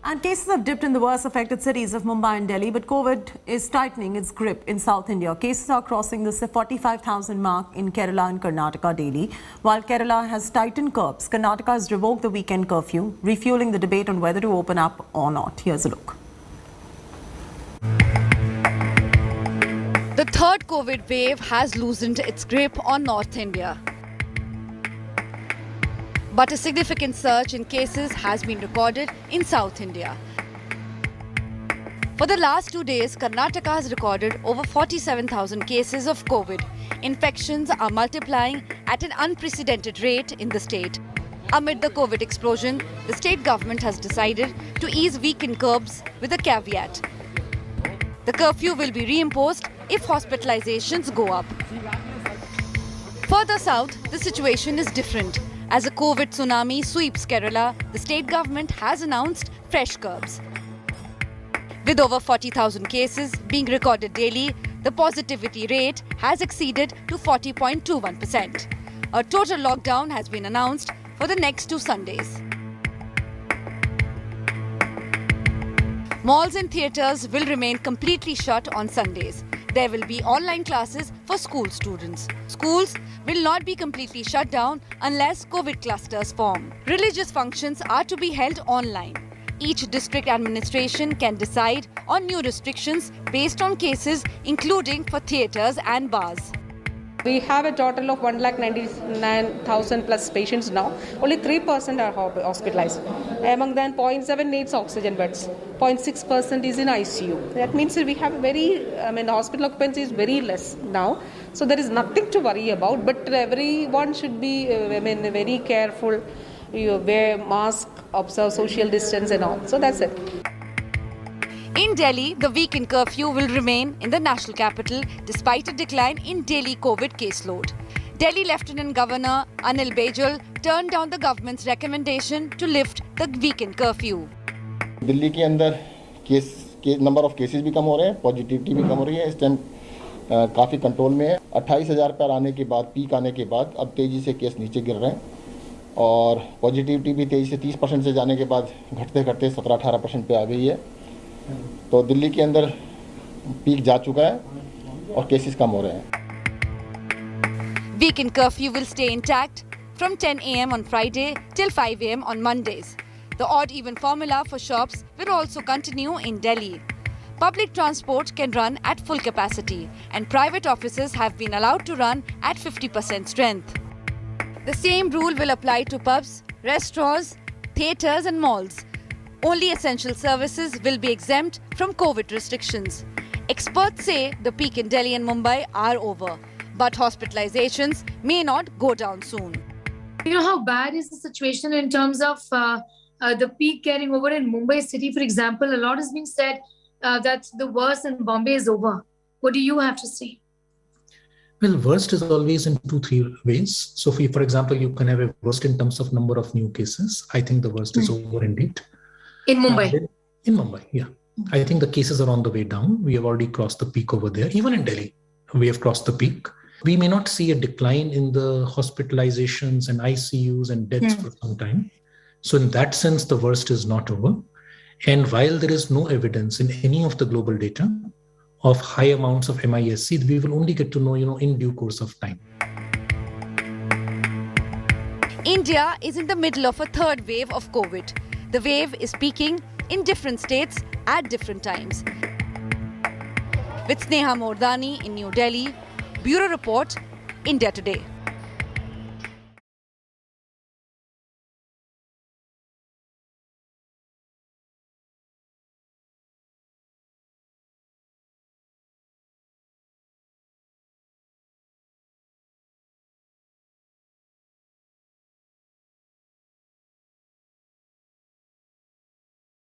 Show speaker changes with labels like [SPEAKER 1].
[SPEAKER 1] And cases have dipped in the worst affected cities of Mumbai and Delhi, but COVID is tightening its grip in South India. Cases are crossing the 45,000 mark in Kerala and Karnataka daily. While Kerala has tightened curbs, Karnataka has revoked the weekend curfew, refueling the debate on whether to open up or not. Here's a look.
[SPEAKER 2] The third COVID wave has loosened its grip on North India. But a significant surge in cases has been recorded in South India. For the last 2 days, Karnataka has recorded over 47,000 cases of COVID. Infections are multiplying at an unprecedented rate in the state. Amid the COVID explosion, the state government has decided to ease weekend curbs with a caveat. The curfew will be reimposed if hospitalizations go up. Further south, the situation is different. As a COVID tsunami sweeps Kerala, the state government has announced fresh curbs. With over 40,000 cases being recorded daily, the positivity rate has exceeded to 40.21%. A total lockdown has been announced for the next 2 Sundays. Malls and theatres will remain completely shut on Sundays. There will be online classes for school students. Schools will not be completely shut down unless COVID clusters form. Religious functions are to be held online. Each district administration can decide on new restrictions based on cases, including for theatres and bars.
[SPEAKER 3] We have a total of 1,99,000 plus patients now. Only 3% are hospitalized. Among them, 0.7 needs oxygen beds. 0.6% is in ICU. That means that we have the hospital occupancy is very less now. So there is nothing to worry about. But everyone should be very careful. You wear mask, observe social distance and all. So that's it.
[SPEAKER 2] In Delhi, the weekend curfew will remain in the national capital despite a decline in daily COVID caseload. Delhi Lieutenant Governor Anil Bajal turned down the government's recommendation to lift the weekend curfew.
[SPEAKER 4] Delhi के अंदर number of cases भी कम हो रहे हैं, positivity भी कम हो रही है. इस टाइम काफ़ी कंट्रोल में है. 28,000 पर आने के बाद, पीक आने के बाद अब तेज़ी से केस नीचे गिर रहे हैं और पॉजिटिविटी भी तेज़ी से 30% से जाने के बाद घटते घटते 17-18% पे आ गई है. तो दिल्ली के अंदर पीक जा चुका है और केसेस कम हो रहे हैं.
[SPEAKER 2] Weekend curfew will stay intact from 10 a.m. on Friday till 5 a.m. on Mondays. The odd-even formula for shops will also continue in Delhi. Public transport can run at full capacity and private offices have been allowed to run at 50% strength. The same rule will apply to pubs, restaurants, theatres and malls. Only essential services will be exempt from COVID restrictions. Experts say the peak in Delhi and Mumbai are over, but hospitalizations may not go down soon.
[SPEAKER 5] You know, how bad is the situation in terms of the peak carrying over in Mumbai city, for example? A lot has been said that the worst in Bombay is over. What do you have to say?
[SPEAKER 6] Well, worst is always in 2-3 ways. So, for example, you can have a worst in terms of number of new cases. I think the worst is over indeed.
[SPEAKER 5] In Mumbai?
[SPEAKER 6] In Mumbai, yeah. I think the cases are on the way down. We have already crossed the peak over there. Even in Delhi, we have crossed the peak. We may not see a decline in the hospitalizations and ICUs and deaths for some time. So in that sense, the worst is not over. And while there is no evidence in any of the global data of high amounts of MISC, we will only get to know, in due course of time.
[SPEAKER 2] India is in the middle of a third wave of COVID. The wave is peaking in different states at different times. With Sneha Mordani in New Delhi, Bureau Report, India Today.